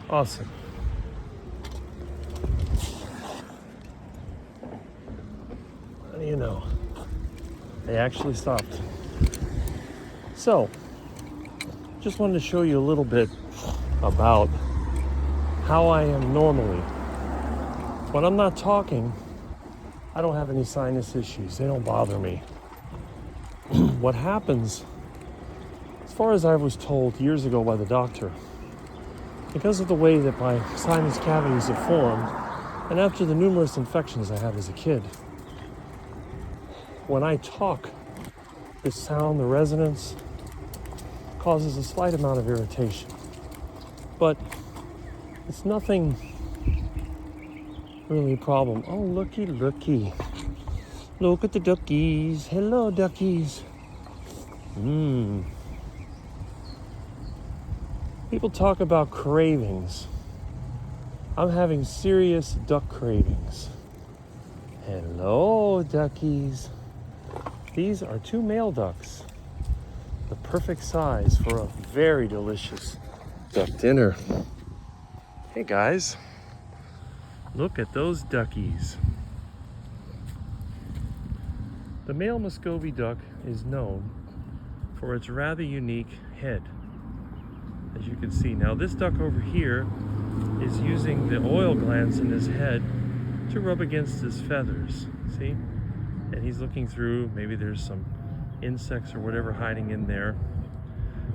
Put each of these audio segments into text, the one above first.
Awesome. What do you know? They actually stopped. So, just wanted to show you a little bit about how I am normally. When I'm not talking, I don't have any sinus issues. They don't bother me. What happens, as far as I was told years ago by the doctor, because of the way that my sinus cavities have formed, and after the numerous infections I had as a kid, when I talk, the sound, the resonance, causes a slight amount of irritation. But it's nothing really a problem. Oh, looky. Look at the duckies. Hello, duckies. People talk about cravings. I'm having serious duck cravings. Hello, duckies. These are 2 male ducks. The perfect size for a very delicious duck dinner. Hey guys, look at those duckies. The male Muscovy duck is known for its rather unique head. As you can see now, this duck over here is using the oil glands in his head to rub against his feathers. See? And he's looking through, maybe there's some insects or whatever hiding in there.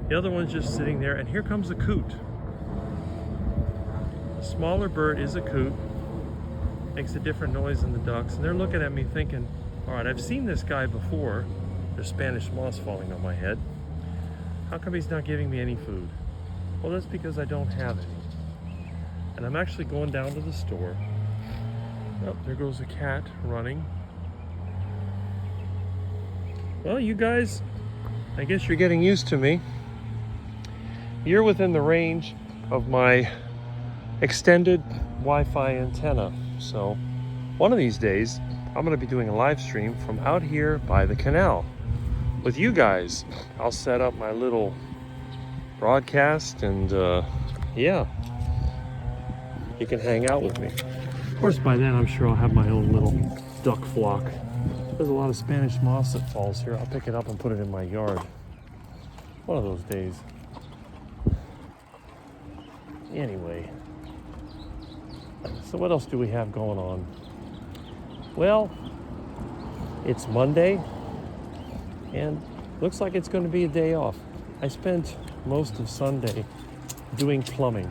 The other one's just sitting there, and here comes a coot. A smaller bird is a coot, makes a different noise than the ducks, and they're looking at me thinking, all right, I've seen this guy before. There's Spanish moss falling on my head. How come he's not giving me any food? Well, that's because I don't have any. And I'm actually going down to the store. Oh, there goes a cat running. Well, you guys, I guess you're getting used to me. You're within the range of my extended Wi-Fi antenna. So one of these days, I'm going to be doing a live stream from out here by the canal with you guys. I'll set up my little broadcast and yeah, you can hang out with me. Of course, by then I'm sure I'll have my own little duck flock. There's a lot of Spanish moss that falls here. I'll pick it up and put it in my yard. One of those days. Anyway, so what else do we have going on? Well, it's Monday and looks like it's going to be a day off. I spent most of Sunday doing plumbing.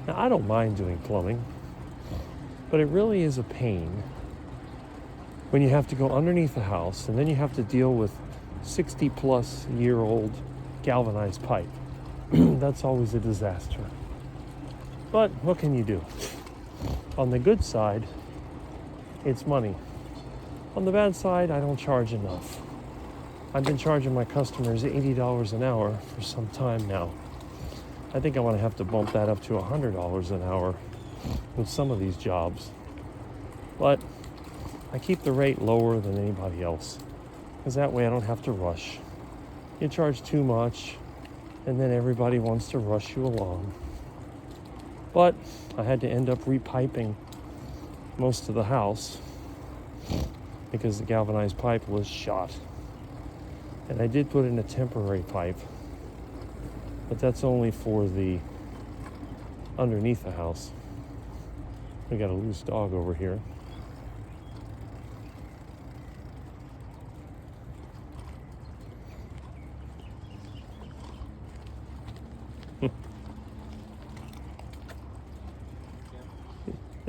Now, I don't mind doing plumbing, but it really is a pain when you have to go underneath the house and then you have to deal with 60-plus-year-old galvanized pipe. That's always a disaster. But what can you do? On the good side, it's money. On the bad side, I don't charge enough. I've been charging my customers $80 an hour for some time now. I think I want to have to bump that up to $100 an hour with some of these jobs. But I keep the rate lower than anybody else, because that way I don't have to rush. You charge too much, and then everybody wants to rush you along. But I had to end up repiping most of the house because the galvanized pipe was shot. And I did put in a temporary pipe, but that's only for the underneath the house. We got a loose dog over here.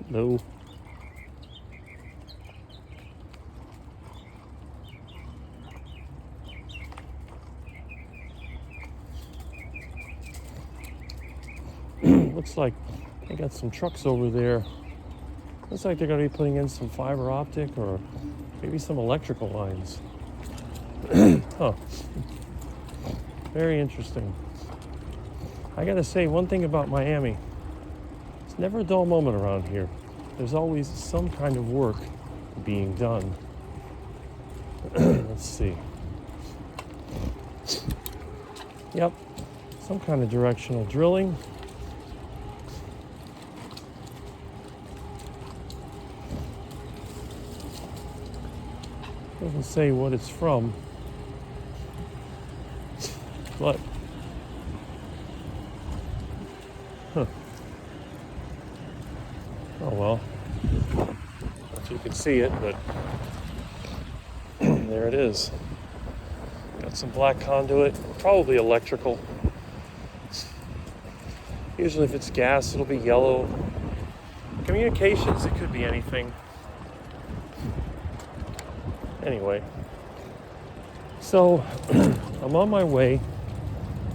Hello. Looks like I got some trucks over there. Looks like they're going to be putting in some fiber optic or maybe some electrical lines. Huh. Very interesting. I got to say one thing about Miami. It's never a dull moment around here. There's always some kind of work being done. Let's see. Yep. Some kind of directional drilling. Doesn't say what it's from, but oh well, if you can see it, but there it is. Got some black conduit, probably electrical. Usually if it's gas, it'll be yellow. Communications, it could be anything. Anyway, so I'm on my way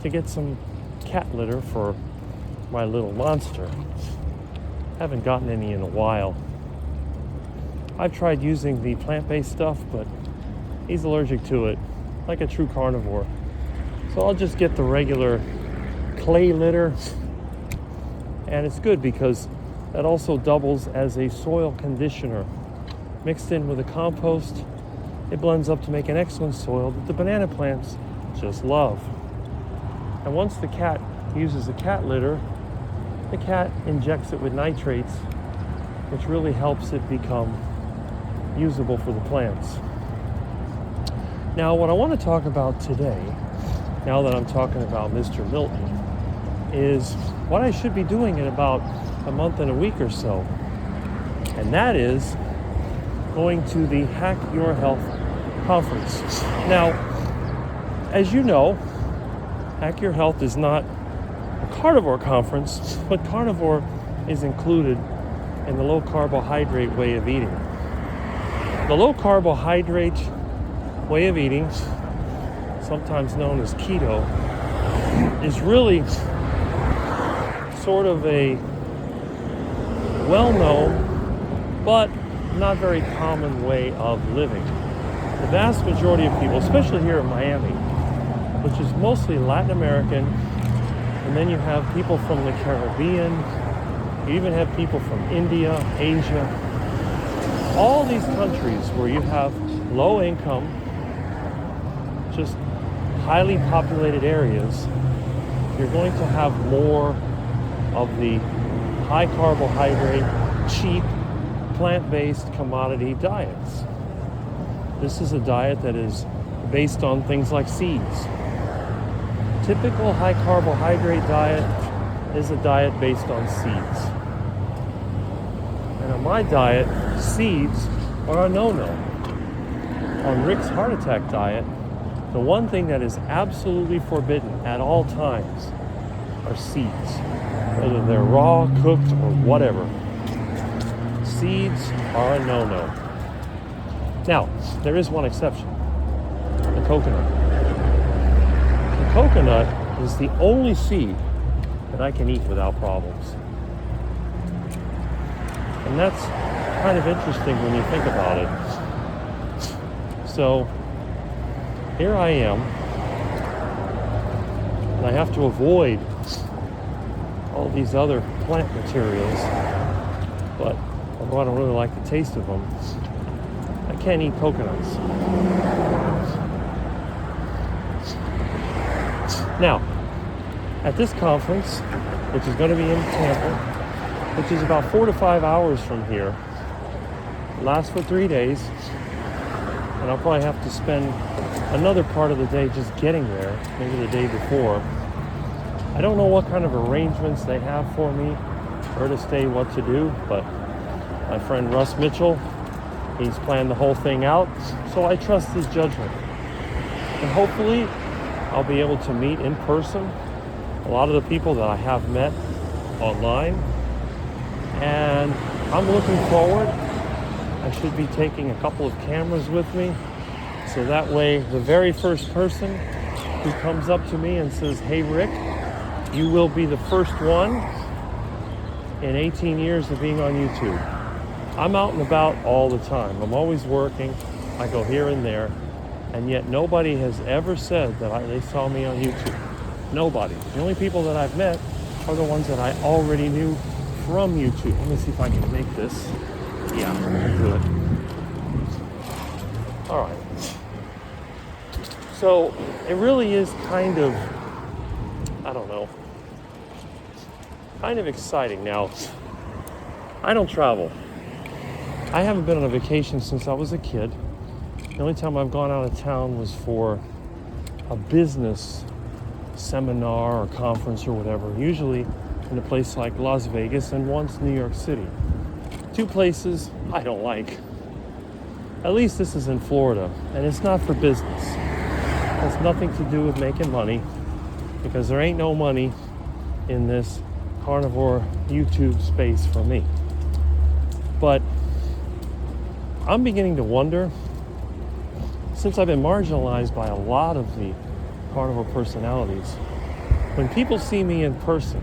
to get some cat litter for my little monster. Haven't gotten any in a while. I've tried using the plant-based stuff, but he's allergic to it, like a true carnivore. So I'll just get the regular clay litter, and it's good because that also doubles as a soil conditioner. Mixed in with the compost, it blends up to make an excellent soil that the banana plants just love. And once the cat uses the cat litter, the cat injects it with nitrates, which really helps it become usable for the plants. Now, what I want to talk about today, now that I'm talking about Mr. Milton, is what I should be doing in about a month and a week or so. And that is going to the Hack Your Health conference. Now, as you know, Hack Your Health is not a carnivore conference, but carnivore is included in the low carbohydrate way of eating. The low carbohydrate way of eating, sometimes known as keto, is really sort of a well-known but not very common way of living. The vast majority of people, especially here in Miami, which is mostly Latin American, and then you have people from the Caribbean, you even have people from India, Asia, all these countries where you have low income, just highly populated areas, you're going to have more of the high carbohydrate, cheap, plant-based commodity diets. This is a diet that is based on things like seeds. Typical high carbohydrate diet is a diet based on seeds. And on my diet, seeds are a no-no. On Rick's heart attack diet, the one thing that is absolutely forbidden at all times are seeds, whether they're raw, cooked, or whatever. Seeds are a no-no. Now, there is one exception, the coconut. The coconut is the only seed that I can eat without problems. And that's kind of interesting when you think about it. So, here I am, and I have to avoid all these other plant materials, but although I don't really like the taste of them, I can't eat coconuts. Now, at this conference, which is going to be in Tampa, which is about 4 to 5 hours from here, lasts for 3 days, and I'll probably have to spend another part of the day just getting there, maybe the day before. I don't know what kind of arrangements they have for me, where to stay, what to do, but my friend Russ Mitchell, he's planned the whole thing out, so I trust his judgment. And hopefully, I'll be able to meet in person a lot of the people that I have met online, and I'm looking forward. I should be taking a couple of cameras with me, so that way the very first person who comes up to me and says, "Hey Rick, you will be the first one in 18 years of being on YouTube." I'm out and about all the time. I'm always working. I go here and there, and yet nobody has ever said that they saw me on YouTube. Nobody. The only people that I've met are the ones that I already knew from YouTube. Let me see if I can make this. Yeah, I can do it. All right. So it really is kind of, I don't know, kind of exciting. Now, I don't travel. I haven't been on a vacation since I was a kid. The only time I've gone out of town was for a business seminar or conference or whatever, usually in a place like Las Vegas and once New York City. Two places I don't like. At least this is in Florida, and it's not for business. It has nothing to do with making money, because there ain't no money in this carnivore YouTube space for me. But I'm beginning to wonder, since I've been marginalized by a lot of the carnivore personalities, when people see me in person,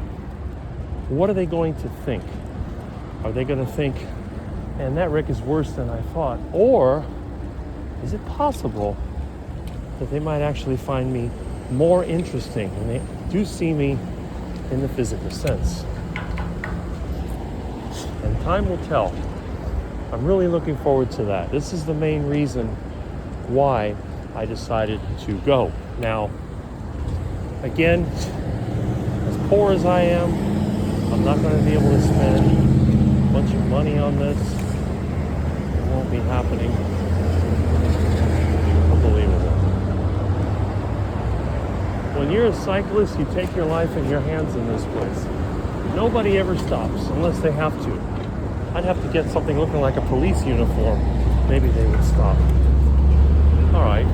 what are they going to think? Are they going to think, "Man, that Rick is worse than I thought"? Or is it possible that they might actually find me more interesting when they do see me in the physical sense? And time will tell. I'm really looking forward to that. This is the main reason why I decided to go. Now, again, as poor as I am, I'm not going to be able to spend a bunch of money on this. It won't be happening. Unbelievable. When you're a cyclist, you take your life in your hands in this place. Nobody ever stops unless they have to. I'd have to get something looking like a police uniform. Maybe they would stop. All right.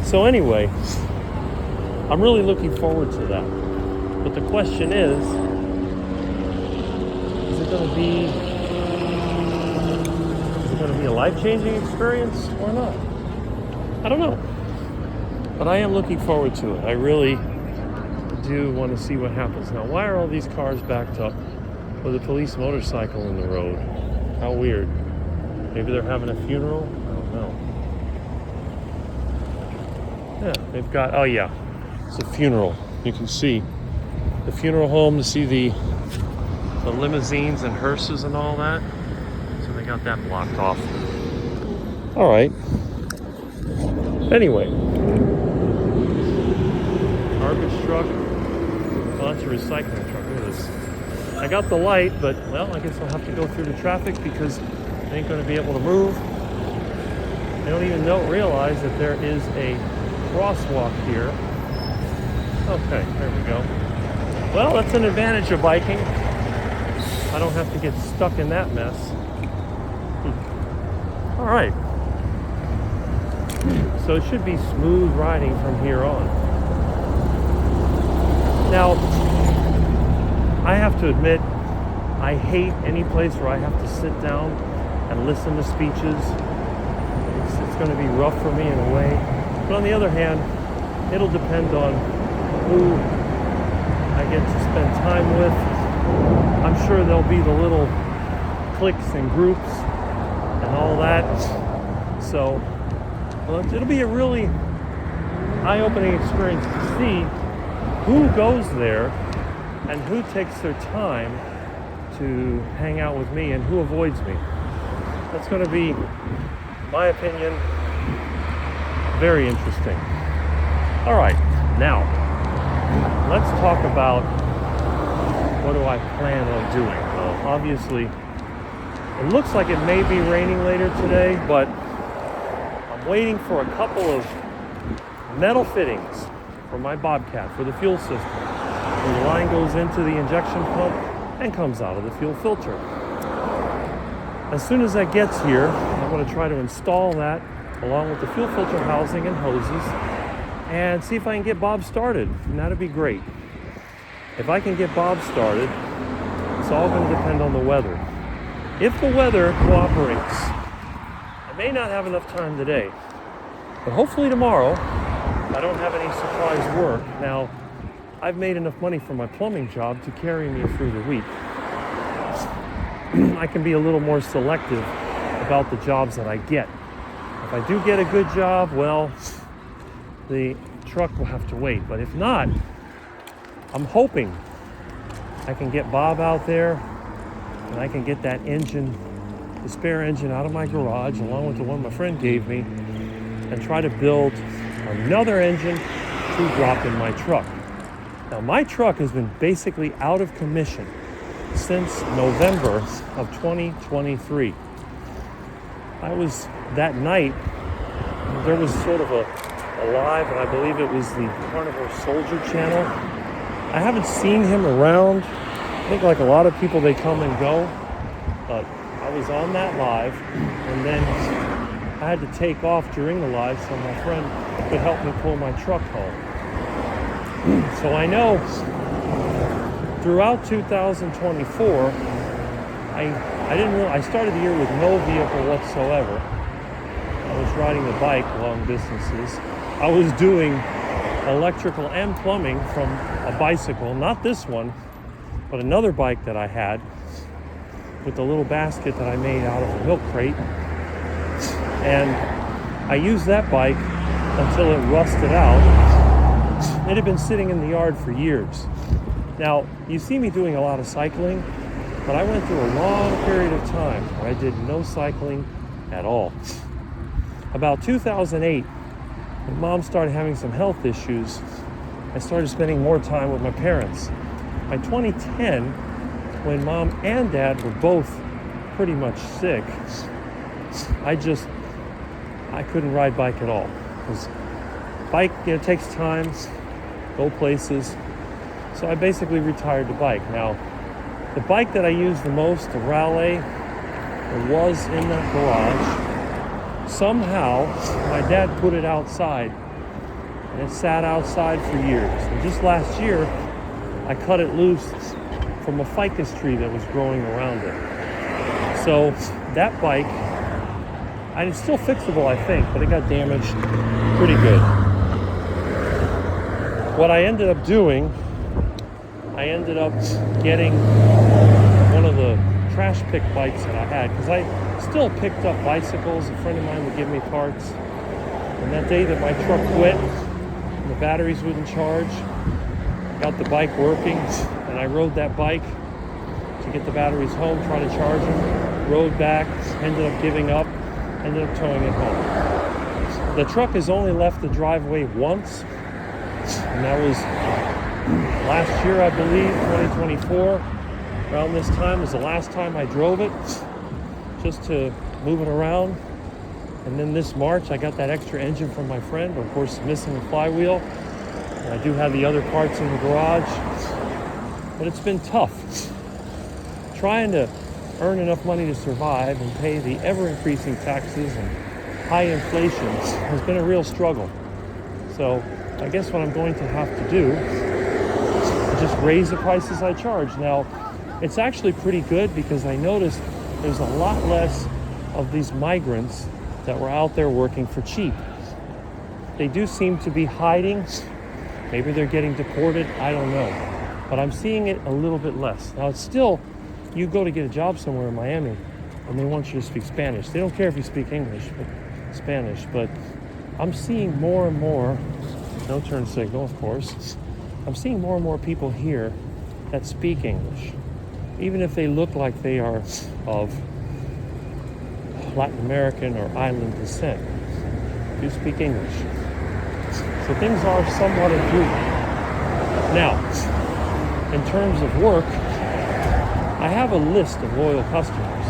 So anyway, I'm really looking forward to that. But the question is it going to be a life-changing experience or not? I don't know. But I am looking forward to it. I really do want to see what happens. Now, why are all these cars backed up with a police motorcycle in the road? How weird. Maybe they're having a funeral? I don't know. Yeah, they've got, oh yeah, it's a funeral. You can see the funeral home to see the limousines and hearses and all that. So they got that blocked off. All right. Anyway, garbage truck. Well, that's a recycling truck. Look at this. I got the light, but well, I guess I'll have to go through the traffic because I ain't going to be able to move. I don't even realize that there is a crosswalk here. Okay, there we go. Well, that's an advantage of biking. I don't have to get stuck in that mess. All right. So it should be smooth riding from here on. Now, I have to admit, I hate any place where I have to sit down and listen to speeches. It's going to be rough for me in a way. But on the other hand, it'll depend on who I get to spend time with. I'm sure there'll be the little cliques and groups and all that. So, well, it'll be a really eye-opening experience to see who goes there and who takes their time to hang out with me and who avoids me. That's going to be, in my opinion, very interesting. All right, now let's talk about what do I plan on doing. Well, obviously, it looks like it may be raining later today, but I'm waiting for a couple of metal fittings for my Bobcat for the fuel system. The line goes into the injection pump and comes out of the fuel filter. As soon as that gets here, I'm going to try to install that along with the fuel filter housing and hoses and see if I can get Bob started. And that'd be great. If I can get Bob started, it's all going to depend on the weather. If the weather cooperates, I may not have enough time today, but hopefully tomorrow I don't have any surprise work. Now, I've made enough money from my plumbing job to carry me through the week. I can be a little more selective about the jobs that I get. If I do get a good job, well, the truck will have to wait. But if not, I'm hoping I can get Bob out there and I can get that engine, the spare engine, out of my garage along with the one my friend gave me and try to build another engine to drop in my truck. Now, my truck has been basically out of commission since November of 2023. That night, there was sort of a live, and I believe it was the Carnivore Soldier channel. I haven't seen him around. I think like a lot of people, they come and go, but I was on that live, and then I had to take off during the live so my friend could help me pull my truck home. So I know throughout 2024, I started the year with no vehicle whatsoever. I was riding a bike long distances. I was doing electrical and plumbing from a bicycle, not this one, but another bike that I had with a little basket that I made out of a milk crate. And I used that bike until it rusted out. It had been sitting in the yard for years. Now, you see me doing a lot of cycling, but I went through a long period of time where I did no cycling at all. About 2008, when Mom started having some health issues, I started spending more time with my parents. By 2010, when Mom and Dad were both pretty much sick, I couldn't ride bike at all. Because bike, takes time, go places. So I basically retired the bike. Now, the bike that I used the most, the Raleigh, was in the garage. Somehow, my dad put it outside, and it sat outside for years. And just last year, I cut it loose from a ficus tree that was growing around it. So that bike, it's still fixable, I think, but it got damaged pretty good. What I ended up doing, I ended up getting one of the trash pick bikes that I had, because I still picked up bicycles. A friend of mine would give me parts. And that day that my truck quit, and the batteries wouldn't charge, got the bike working, and I rode that bike to get the batteries home, try to charge them, rode back, ended up giving up, ended up towing it home. The truck has only left the driveway once, and that was last year, I believe, 2024. Around this time was the last time I drove it, just to move it around. And then this March, I got that extra engine from my friend, but of course missing the flywheel. And I do have the other parts in the garage, but it's been tough. Trying to earn enough money to survive and pay the ever-increasing taxes and high inflation has been a real struggle. So I guess what I'm going to have to do is just raise the prices I charge. Now, it's actually pretty good because I noticed there's a lot less of these migrants that were out there working for cheap. They do seem to be hiding. Maybe they're getting deported, I don't know. But I'm seeing it a little bit less. Now, it's still, you go to get a job somewhere in Miami and they want you to speak Spanish. They don't care if you speak English, but Spanish. But I'm seeing more and more, no turn signal, of course. I'm seeing more and more people here that speak English, even if they look like they are of Latin American or island descent. Do speak English. So things are somewhat improving. Now, in terms of work, I have a list of loyal customers,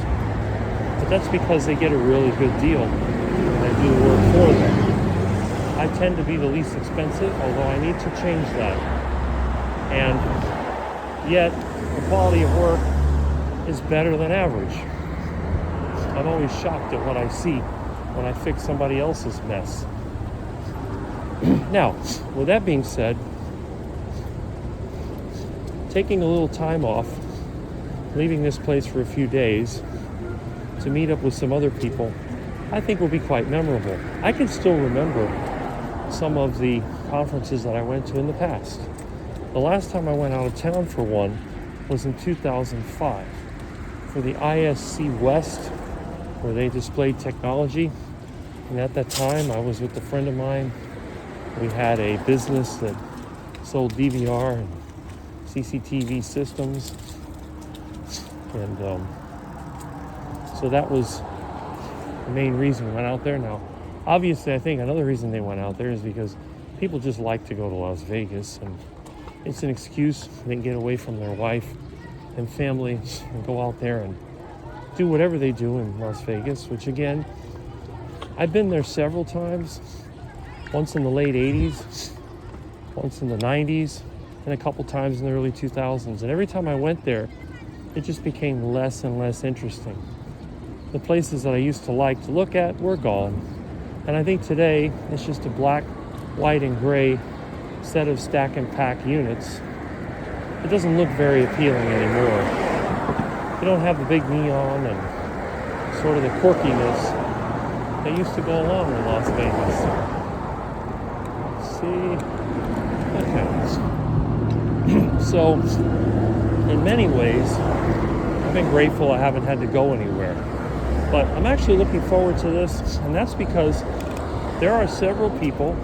but that's because they get a really good deal when I do the work for them. I tend to be the least expensive, although I need to change that. And yet, the quality of work is better than average. I'm always shocked at what I see when I fix somebody else's mess. Now, with that being said, taking a little time off, leaving this place for a few days to meet up with some other people, I think will be quite memorable. I can still remember some of the conferences that I went to in the past. The last time I went out of town for one was in 2005 for the ISC West, where they displayed technology. And at that time, I was with a friend of mine. We had a business that sold DVR and CCTV systems. And so that was the main reason we went out there. Now, obviously, I think another reason they went out there is because people just like to go to Las Vegas, and it's an excuse. They can get away from their wife and family and go out there and do whatever they do in Las Vegas, which again, I've been there several times, once in the late 80s, once in the 90s, and a couple times in the early 2000s. And every time I went there, it just became less and less interesting. The places that I used to like to look at were gone. And I think today it's just a black, white, and gray set of stack and pack units. It doesn't look very appealing anymore. You don't have the big neon and sort of the quirkiness that used to go along with Las Vegas. Okay. So, in many ways, I've been grateful I haven't had to go anywhere. But I'm actually looking forward to this, and that's because there are several people